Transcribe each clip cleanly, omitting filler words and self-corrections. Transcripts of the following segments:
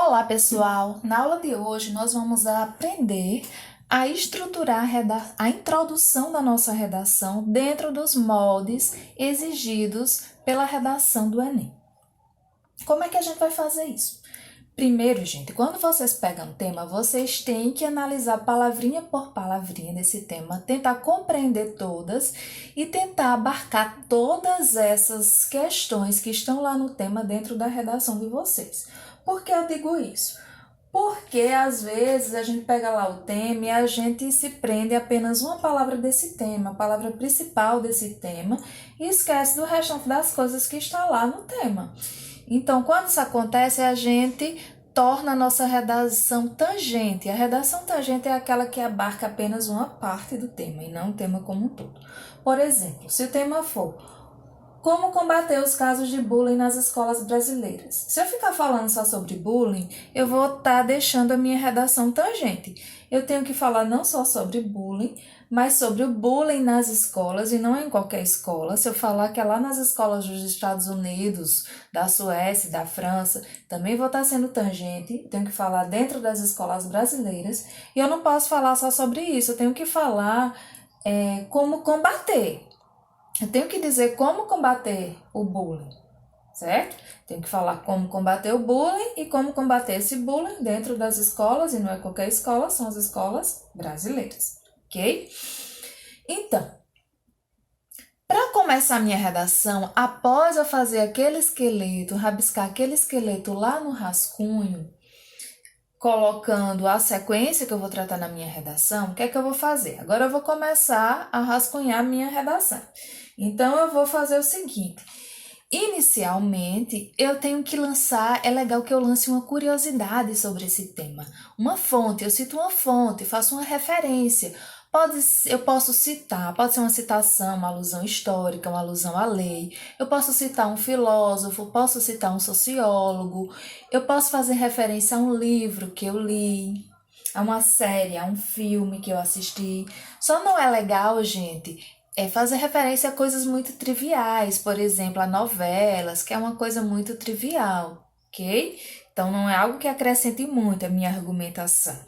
Olá, pessoal! Na aula de hoje nós vamos aprender a estruturar a introdução da nossa redação dentro dos moldes exigidos pela redação do Enem. Como é que a gente vai fazer isso? Primeiro, gente, quando vocês pegam um tema, vocês têm que analisar palavrinha por palavrinha desse tema, tentar compreender todas e tentar abarcar todas essas questões que estão lá no tema dentro da redação de vocês. Por que eu digo isso? Porque às vezes a gente pega lá o tema e a gente se prende a apenas uma palavra desse tema, a palavra principal desse tema, e esquece do restante das coisas que está lá no tema. Então, quando isso acontece, a gente torna a nossa redação tangente. A redação tangente é aquela que abarca apenas uma parte do tema e não o tema como um todo. Por exemplo, se o tema for como combater os casos de bullying nas escolas brasileiras. Se eu ficar falando só sobre bullying, eu vou estar deixando a minha redação tangente. Eu tenho que falar não só sobre bullying, mas sobre o bullying nas escolas, e não em qualquer escola. Se eu falar que é lá nas escolas dos Estados Unidos, da Suécia, da França, também vou estar sendo tangente. Tenho que falar dentro das escolas brasileiras. E eu não posso falar só sobre isso, eu tenho que falar como combater. Eu tenho que dizer como combater o bullying, certo? Tenho que falar como combater o bullying e como combater esse bullying dentro das escolas, e não é qualquer escola, são as escolas brasileiras, ok? Então, para começar a minha redação, após eu fazer aquele esqueleto, rabiscar aquele esqueleto lá no rascunho, colocando a sequência que eu vou tratar na minha redação, o que é que eu vou fazer? Agora eu vou começar a rascunhar a minha redação. Então, eu vou fazer o seguinte. Inicialmente, eu tenho que lançar, é legal que eu lance uma curiosidade sobre esse tema. Uma fonte, eu cito uma fonte, faço uma referência. Eu posso citar, pode ser uma citação, uma alusão histórica, uma alusão à lei. Eu posso citar um filósofo, posso citar um sociólogo. Eu posso fazer referência a um livro que eu li, a uma série, a um filme que eu assisti. Só não é legal, gente, fazer referência a coisas muito triviais, por exemplo, a novelas, que é uma coisa muito trivial, ok? Então, não é algo que acrescente muito a minha argumentação.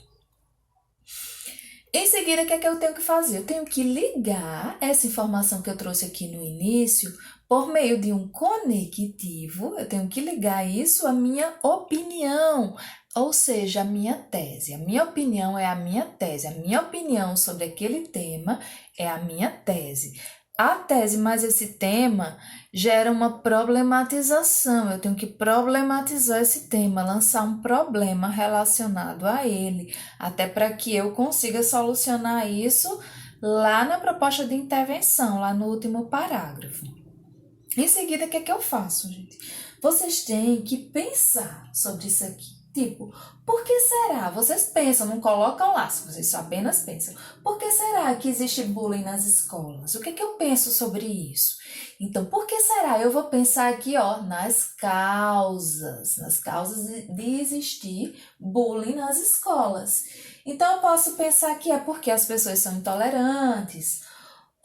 Em seguida, o que é que eu tenho que fazer? Eu tenho que ligar essa informação que eu trouxe aqui no início por meio de um conectivo. Eu tenho que ligar isso à minha opinião, ou seja, a minha tese. A minha opinião é a minha tese. A minha opinião sobre aquele tema é a minha tese. A tese mais esse tema gera uma problematização. Eu tenho que problematizar esse tema, lançar um problema relacionado a ele, até para que eu consiga solucionar isso lá na proposta de intervenção, lá no último parágrafo. Em seguida, o que é que eu faço, gente? Vocês têm que pensar sobre isso aqui. Tipo, por que será? Vocês pensam, não colocam lá, vocês só apenas pensam. Por que será que existe bullying nas escolas? O que é que eu penso sobre isso? Então, por que será? Eu vou pensar aqui, ó, nas causas de existir bullying nas escolas. Então, eu posso pensar que é porque as pessoas são intolerantes,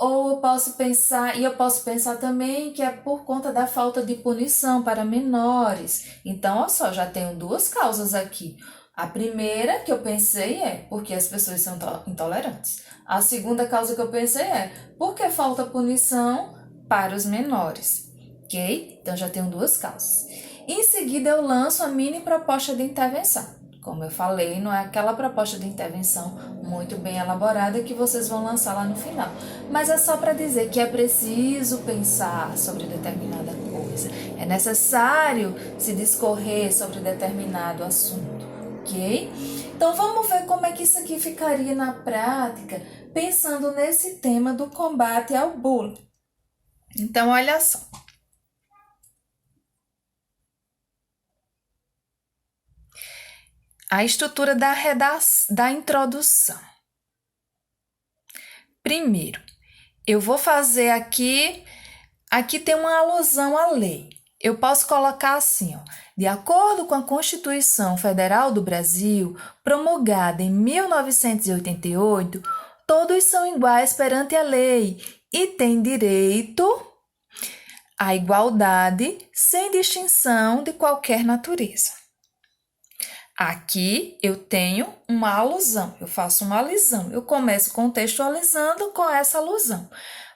ou eu posso pensar também que é por conta da falta de punição para menores. Então, olha só, já tenho duas causas aqui. A primeira que eu pensei é porque as pessoas são intolerantes. A segunda causa que eu pensei é porque falta punição para os menores, ok? Então, já tenho duas causas. Em seguida, eu lanço a mini proposta de intervenção. Como eu falei, não é aquela proposta de intervenção muito bem elaborada que vocês vão lançar lá no final. Mas é só para dizer que é preciso pensar sobre determinada coisa. É necessário se discorrer sobre determinado assunto, ok? Então vamos ver como é que isso aqui ficaria na prática, pensando nesse tema do combate ao bullying. Então, olha só. A estrutura da introdução. Primeiro, eu vou fazer aqui tem uma alusão à lei. Eu posso colocar assim, ó, de acordo com a Constituição Federal do Brasil, promulgada em 1988, todos são iguais perante a lei e têm direito à igualdade sem distinção de qualquer natureza. Aqui eu tenho uma alusão, eu faço uma alisão. Eu começo contextualizando com essa alusão.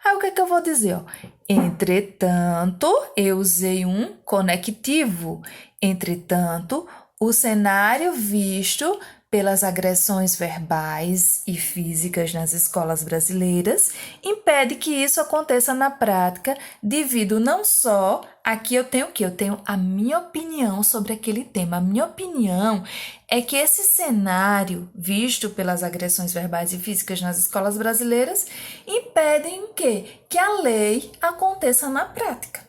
Aí o que é que eu vou dizer? Ó? Entretanto, eu usei um conectivo. Entretanto, o cenário visto pelas agressões verbais e físicas nas escolas brasileiras impede que isso aconteça na prática, devido não só aqui eu tenho o quê? Eu tenho a minha opinião sobre aquele tema. A minha opinião é que esse cenário visto pelas agressões verbais e físicas nas escolas brasileiras impedem o quê? Que a lei aconteça na prática.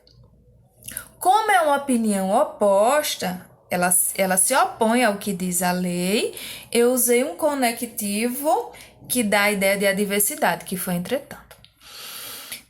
Como é uma opinião oposta, ela se opõe ao que diz a lei, eu usei um conectivo que dá a ideia de adversidade, que foi entretanto.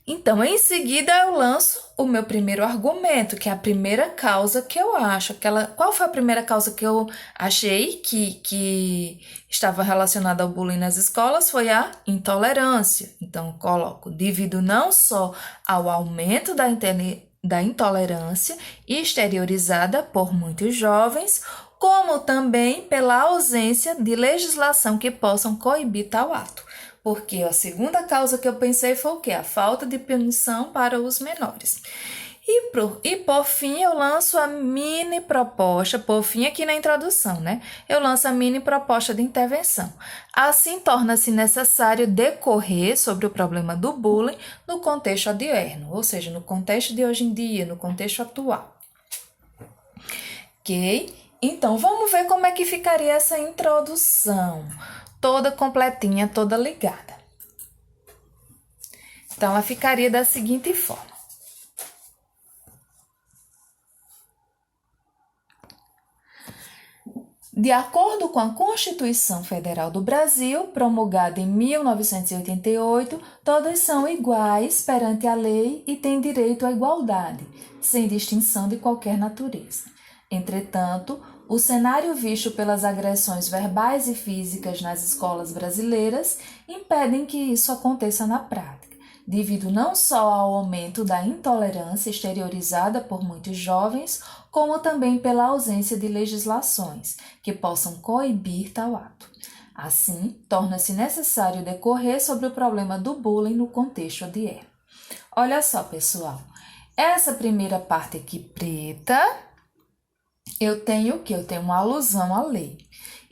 Então, em seguida, eu lanço o meu primeiro argumento, que é a primeira causa que eu acho. Qual foi a primeira causa que eu achei que estava relacionada ao bullying nas escolas? Foi a intolerância. Então, eu coloco devido não só ao aumento da intolerância exteriorizada por muitos jovens, como também pela ausência de legislação que possam coibir tal ato. Porque a segunda causa que eu pensei foi o quê? A falta de punição para os menores. E por fim, eu lanço a mini proposta, por fim aqui na introdução, né? Eu lanço a mini proposta de intervenção. Assim, torna-se necessário decorrer sobre o problema do bullying no contexto odierno, ou seja, no contexto de hoje em dia, no contexto atual. Ok? Então, vamos ver como é que ficaria essa introdução. Toda completinha, toda ligada. Então, ela ficaria da seguinte forma. De acordo com a Constituição Federal do Brasil, promulgada em 1988, todos são iguais perante a lei e têm direito à igualdade, sem distinção de qualquer natureza. Entretanto, o cenário visto pelas agressões verbais e físicas nas escolas brasileiras impedem que isso aconteça na prática, devido não só ao aumento da intolerância exteriorizada por muitos jovens, como também pela ausência de legislações que possam coibir tal ato. Assim, torna-se necessário decorrer sobre o problema do bullying no contexto odierno. Olha só, pessoal, essa primeira parte aqui preta, eu tenho o quê? Eu tenho uma alusão à lei.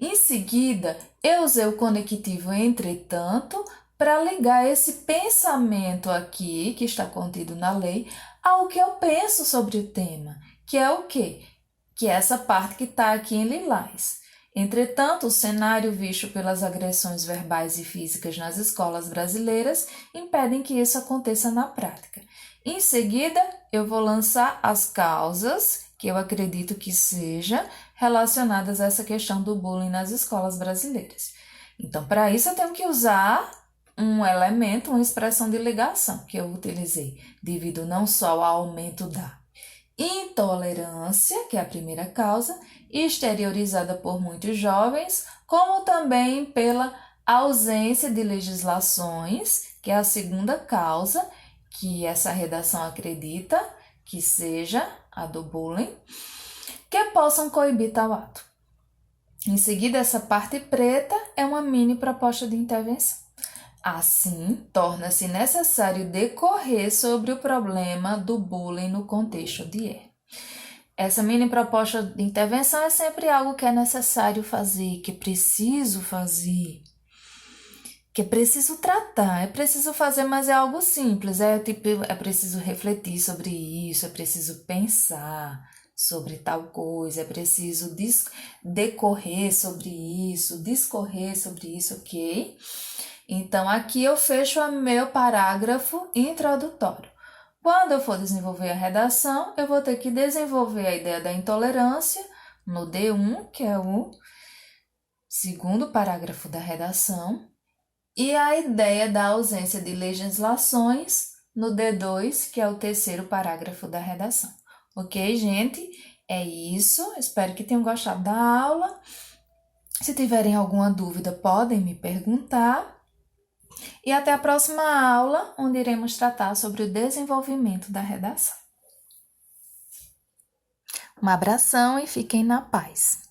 Em seguida, eu usei o conectivo entretanto para ligar esse pensamento aqui, que está contido na lei, ao que eu penso sobre o tema, que é o quê? Que é essa parte que está aqui em lilás. Entretanto, o cenário visto pelas agressões verbais e físicas nas escolas brasileiras impedem que isso aconteça na prática. Em seguida, eu vou lançar as causas que eu acredito que sejam relacionadas a essa questão do bullying nas escolas brasileiras. Então, para isso, eu tenho que usar um elemento, uma expressão de ligação que eu utilizei, devido não só ao aumento da intolerância, que é a primeira causa, exteriorizada por muitos jovens, como também pela ausência de legislações, que é a segunda causa, que essa redação acredita que seja a do bullying, que possam coibir tal ato. Em seguida, essa parte preta é uma mini proposta de intervenção. Assim, torna-se necessário decorrer sobre o problema do bullying no contexto odierno. Essa mini proposta de intervenção é sempre algo que é necessário fazer, que é preciso fazer, que é preciso tratar, é preciso fazer, mas é algo simples, é preciso refletir sobre isso, é preciso pensar sobre tal coisa, é preciso decorrer sobre isso, discorrer sobre isso, ok? Então, aqui eu fecho o meu parágrafo introdutório. Quando eu for desenvolver a redação, eu vou ter que desenvolver a ideia da intolerância no D1, que é o segundo parágrafo da redação, e a ideia da ausência de legislações no D2, que é o terceiro parágrafo da redação. Ok, gente? É isso. Espero que tenham gostado da aula. Se tiverem alguma dúvida, podem me perguntar. E até a próxima aula, onde iremos tratar sobre o desenvolvimento da redação. Um abração e fiquem na paz.